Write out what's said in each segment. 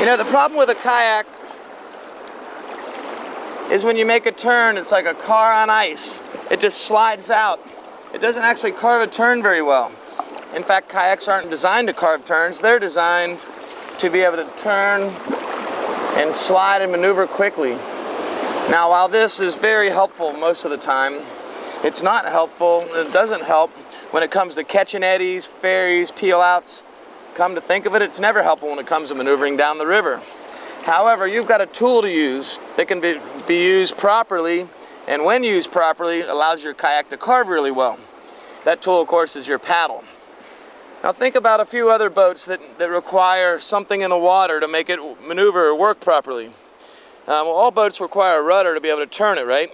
You know, the problem with a kayak is when you make a turn, it's like a car on ice. It just slides out. It doesn't actually carve a turn very well. In fact, kayaks aren't designed to carve turns. They're designed to be able to turn and slide and maneuver quickly. Now, while this is very helpful most of the time, it's not helpful, it doesn't help when it comes to catching eddies, ferries, peel outs. Come to think of it, it's never helpful when it comes to maneuvering down the river. However, you've got a tool to use that can be used properly, and when used properly, allows your kayak to carve really well. That tool, of course, is your paddle. Now think about a few other boats that require something in the water to make it maneuver or work properly. Well, all boats require a rudder to be able to turn it, right?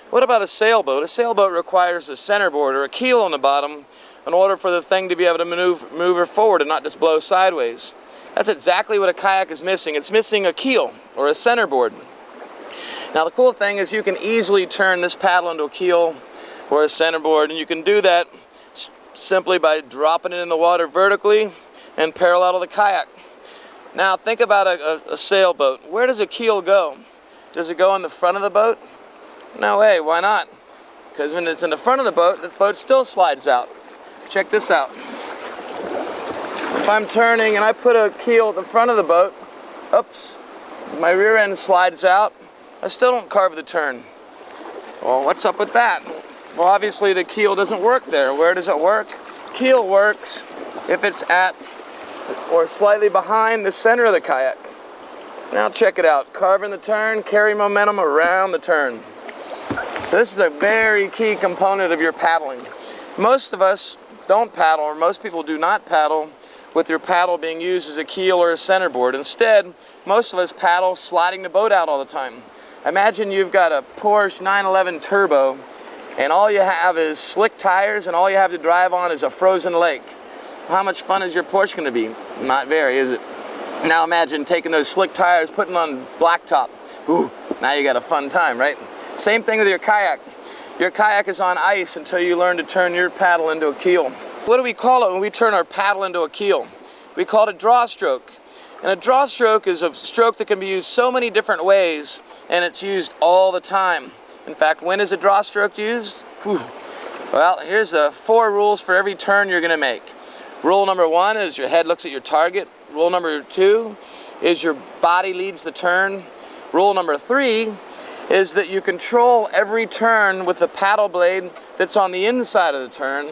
What about a sailboat? A sailboat requires a centerboard or a keel on the bottom in order for the thing to be able to maneuver forward and not just blow sideways. That's exactly what a kayak is missing. It's missing a keel or a centerboard. Now the cool thing is you can easily turn this paddle into a keel or a centerboard, and you can do that simply by dropping it in the water vertically and parallel to the kayak. Now think about a sailboat. Where does a keel go? Does it go in the front of the boat? No way, why not? Because when it's in the front of the boat still slides out. Check this out. If I'm turning and I put a keel at the front of the boat, oops, my rear end slides out, I still don't carve the turn. Well, what's up with that? Well, obviously the keel doesn't work there. Where does it work? Keel works if it's at or slightly behind the center of the kayak. Now check it out. Carving the turn, carry momentum around the turn. This is a very key component of your paddling. Most of us don't paddle, or most people do not paddle with your paddle being used as a keel or a centerboard. Instead, most of us paddle sliding the boat out all the time. Imagine you've got a Porsche 911 Turbo and all you have is slick tires and all you have to drive on is a frozen lake. How much fun is your Porsche going to be? Not very, is it? Now imagine taking those slick tires, putting on blacktop. Ooh, now you got a fun time, right? Same thing with your kayak. Your kayak is on ice until you learn to turn your paddle into a keel. What do we call it when we turn our paddle into a keel? We call it a draw stroke. And a draw stroke is a stroke that can be used so many different ways, and it's used all the time. In fact, when is a draw stroke used? Whew. Well, here's the 4 rules for every turn you're going to make. Rule number 1 is your head looks at your target. Rule number 2 is your body leads the turn. Rule number 3 is that you control every turn with the paddle blade that's on the inside of the turn.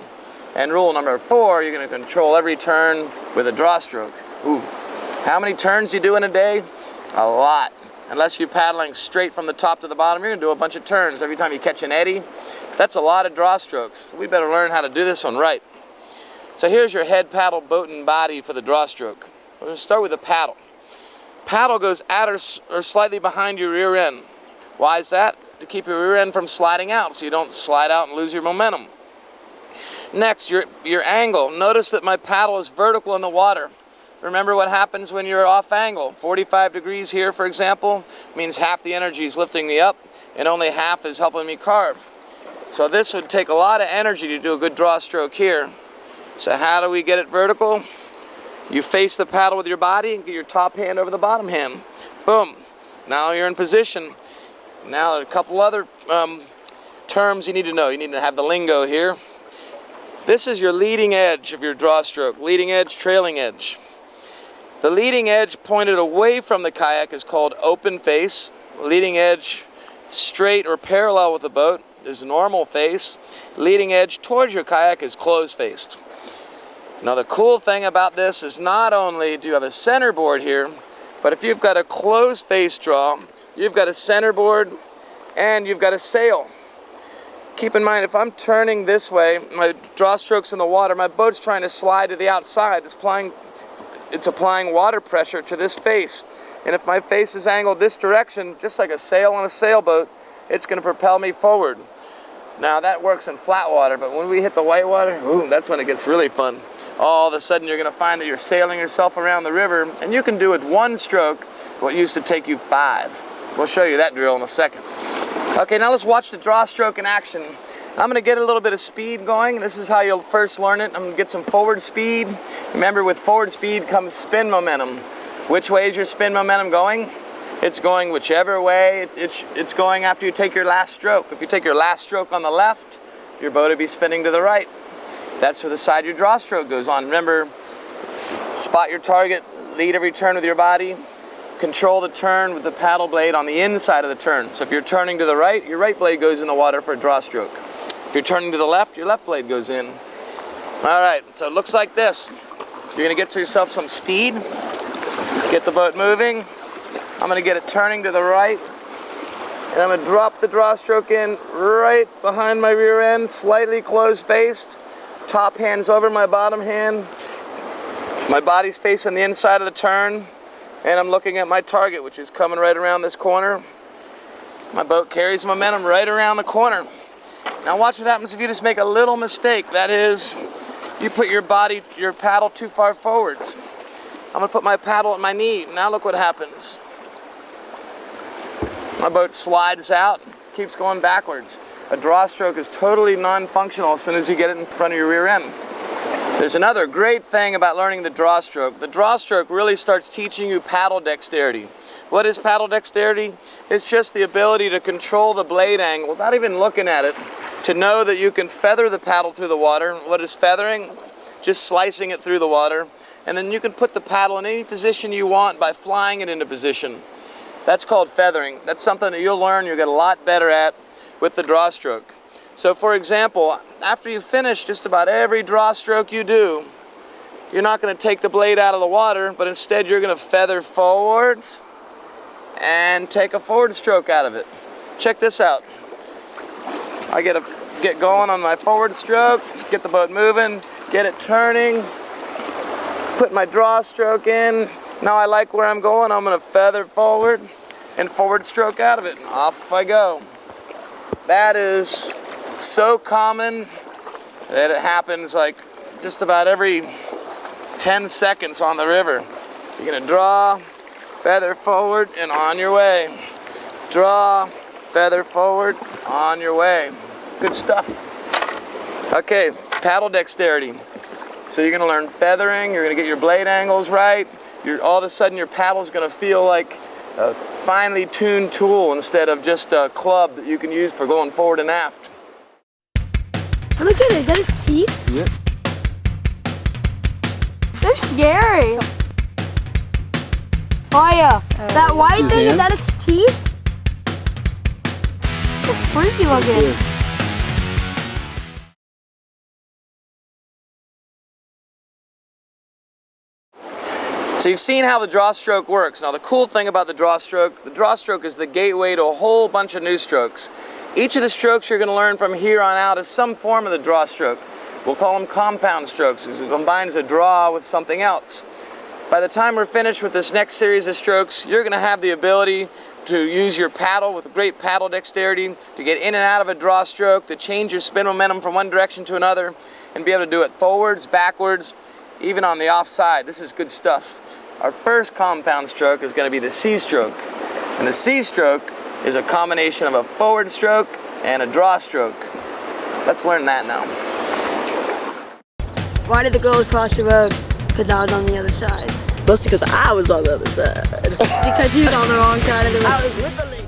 And rule number 4, you're going to control every turn with a draw stroke. Ooh. How many turns do you do in a day? A lot. Unless you're paddling straight from the top to the bottom, you're going to do a bunch of turns every time you catch an eddy. That's a lot of draw strokes. So we better learn how to do this one right. So here's your head, paddle, boat, and body for the draw stroke. We're going to start with the paddle. Paddle goes at or slightly behind your rear end. Why is that? To keep your rear end from sliding out so you don't slide out and lose your momentum. Next, your angle. Notice that my paddle is vertical in the water. Remember what happens when you're off angle. 45 degrees here, for example, means half the energy is lifting me up and only half is helping me carve. So this would take a lot of energy to do a good draw stroke here. So how do we get it vertical? You face the paddle with your body and get your top hand over the bottom hand. Boom. Now you're in position. Now a couple other terms you need to know. You need to have the lingo here. This is your leading edge of your draw stroke. Leading edge, trailing edge. The leading edge pointed away from the kayak is called open face. Leading edge straight or parallel with the boat is normal face. Leading edge towards your kayak is closed faced. Now the cool thing about this is not only do you have a centerboard here, but if you've got a closed face draw, you've got a centerboard and you've got a sail. Keep in mind, if I'm turning this way, my draw stroke's in the water, my boat's trying to slide to the outside. It's applying water pressure to this face. And if my face is angled this direction, just like a sail on a sailboat, it's going to propel me forward. Now that works in flat water, but when we hit the white water, ooh, that's when it gets really fun. All of a sudden you're going to find that you're sailing yourself around the river, and you can do with 1 stroke what used to take you 5. We'll show you that drill in a second. Okay, now let's watch the draw stroke in action. I'm going to get a little bit of speed going. This is how you'll first learn it. I'm going to get some forward speed. Remember, with forward speed comes spin momentum. Which way is your spin momentum going? It's going whichever way it's going after you take your last stroke. If you take your last stroke on the left, your boat will be spinning to the right. That's where the side your draw stroke goes on. Remember, spot your target, lead every turn with your body, control the turn with the paddle blade on the inside of the turn. So if you're turning to the right, your right blade goes in the water for a draw stroke. If you're turning to the left, your left blade goes in. All right, so it looks like this. You're gonna get yourself some speed, get the boat moving. I'm gonna get it turning to the right, and I'm gonna drop the draw stroke in right behind my rear end, slightly closed-faced. Top hand's over my bottom hand. My body's facing the inside of the turn, and I'm looking at my target, which is coming right around this corner. My boat carries momentum right around the corner. Now watch what happens if you just make a little mistake. That is, you put your paddle too far forwards. I'm gonna put my paddle at my knee. Now look what happens. My boat slides out, keeps going backwards. A draw stroke is totally non-functional as soon as you get it in front of your rear end. There's another great thing about learning the draw stroke. The draw stroke really starts teaching you paddle dexterity. What is paddle dexterity? It's just the ability to control the blade angle without even looking at it, to know that you can feather the paddle through the water. What is feathering? Just slicing it through the water. And then you can put the paddle in any position you want by flying it into position. That's called feathering. That's something that you'll learn, you'll get a lot better at with the draw stroke. So for example, after you finish just about every draw stroke you do, you're not going to take the blade out of the water, but instead you're going to feather forwards and take a forward stroke out of it. Check this out. I get going on my forward stroke, get the boat moving, get it turning, put my draw stroke in. Now I like where I'm going, I'm going to feather forward and forward stroke out of it, and off I go. That is so common that it happens like just about every 10 seconds on the river. You're going to draw, feather forward, and on your way. Draw, feather forward, on your way. Good stuff. Okay, paddle dexterity. So you're going to learn feathering, you're going to get your blade angles right. All of a sudden your paddle's going to feel like a finely tuned tool instead of just a club that you can use for going forward and aft. Look at it, is that its teeth? Yep. They're scary. Oh yeah, that white thing, is that its teeth? It's freaky looking. Yeah. So you've seen how the draw stroke works. Now the cool thing about the draw stroke is the gateway to a whole bunch of new strokes. Each of the strokes you're going to learn from here on out is some form of the draw stroke. We'll call them compound strokes, because it combines a draw with something else. By the time we're finished with this next series of strokes, you're going to have the ability to use your paddle with great paddle dexterity, to get in and out of a draw stroke, to change your spin momentum from one direction to another, and be able to do it forwards, backwards, even on the offside. This is good stuff. Our first compound stroke is going to be the C stroke. And the C stroke is a combination of a forward stroke and a draw stroke. Let's learn that now. Why did the girls cross the road? Because I was on the other side. Mostly because I was on the other side. Because you was on the wrong side of the road. I was with the lady.